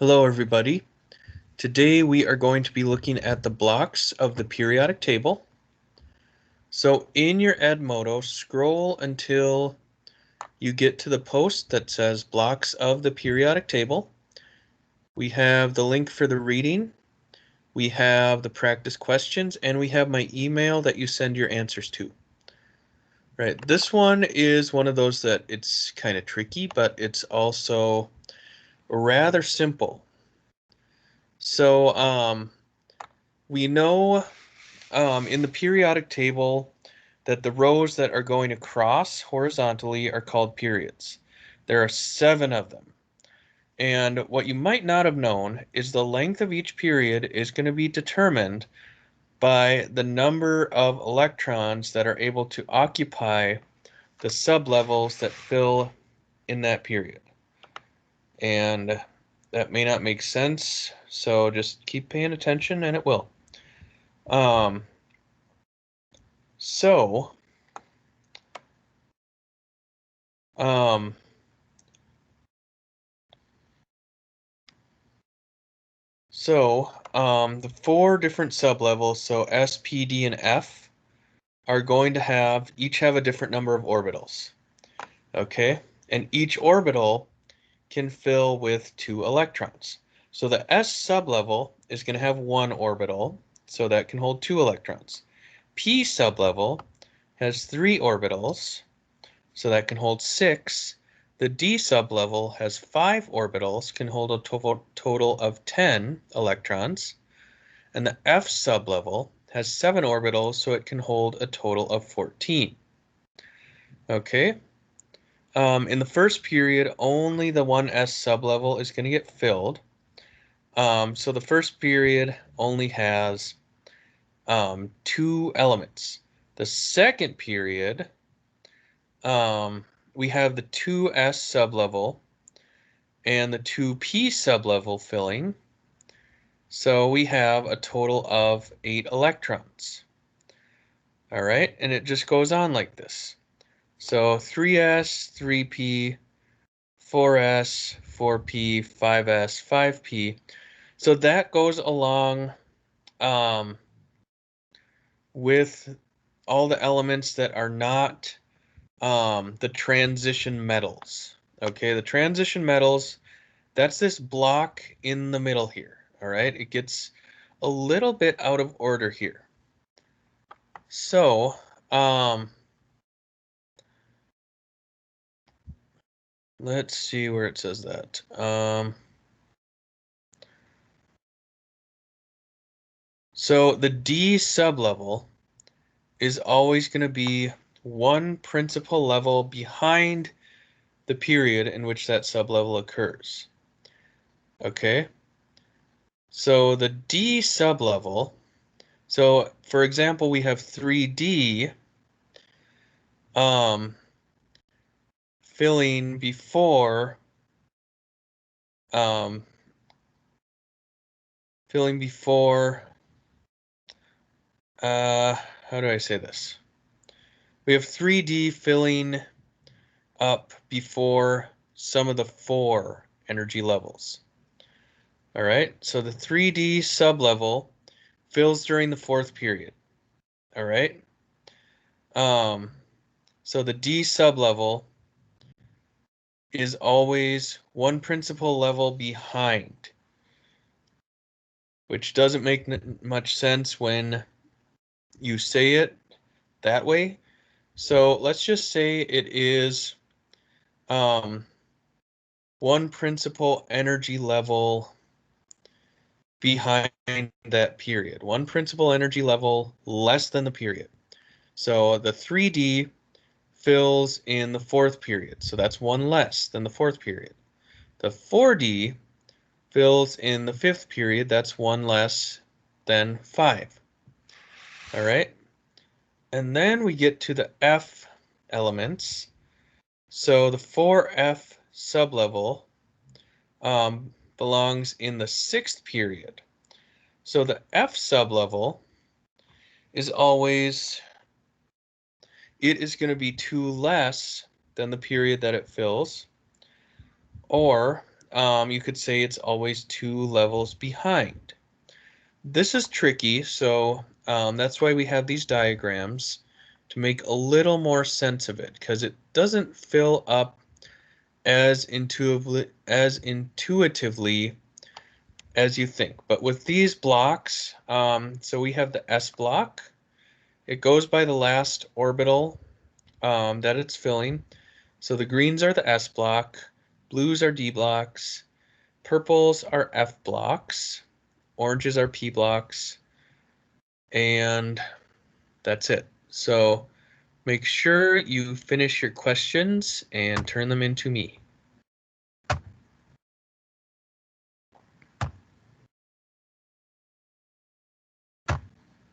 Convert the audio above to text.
Hello everybody. Today we are going to be looking at the blocks of the periodic table. So in your Edmodo, scroll until you get to the post that says blocks of the periodic table. We have the link for the reading, we have the practice questions, and we have my email that you send your answers to. Right, this one is one of those that it's kind of tricky, but it's also rather simple. So we know in the periodic table that the rows that are going across horizontally are called periods. There are 7 of them. And what you might not have known is the length of each period is going to be determined by the number of electrons that are able to occupy the sublevels that fill in that period. And that may not make sense, so just keep paying attention and it will. So the 4 different sublevels, so S, P, D, and F, are going to each have a different number of orbitals. Okay, and each orbital can fill with 2 electrons. So the S sublevel is going to have 1 orbital, so that can hold 2 electrons. P sublevel has 3 orbitals, so that can hold 6. The D sublevel has 5 orbitals, can hold a total of 10 electrons. And the F sublevel has 7 orbitals, so it can hold a total of 14. Okay. In the first period, only the 1s sublevel is going to get filled. So the first period only has 2 elements. The second period, we have the 2s sublevel and the 2p sublevel filling. So we have a total of 8 electrons. All right, and it just goes on like this. So 3s, 3p, 4s, 4p, 5s, 5p. So that goes along with all the elements that are not the transition metals. Okay, the transition metals, that's this block in the middle here. All right, it gets a little bit out of order here. So, let's see where it says that. So the D sublevel is always going to be 1 principal level behind the period in which that sublevel occurs. Okay? So the D sublevel, so for example, we have 3D filling before how do I say this? We have 3D filling up before some of the 4 energy levels. All right, so the 3D sublevel fills during the 4th period. All right. So the D sublevel is always 1 principal level behind, which doesn't make much sense when you say it that way. So let's just say it is 1 principal energy level behind that period. 1 principal energy level less than the period. So the 3D fills in the 4th period. So that's 1 less than the 4th period. The 4D fills in the 5th period. That's 1 less than 5. All right. And then we get to the F elements. So the 4F sublevel belongs in the 6th period. So the F sublevel is always, it is going to be 2 less than the period that it fills. Or you could say it's always 2 levels behind. This is tricky, so that's why we have these diagrams to make a little more sense of it, because it doesn't fill up as intuitively as you think. But with these blocks, so we have the S block. It goes by the last orbital that it's filling. So the greens are the S block, blues are D blocks, purples are F blocks, oranges are P blocks, and that's it. So make sure you finish your questions and turn them into me.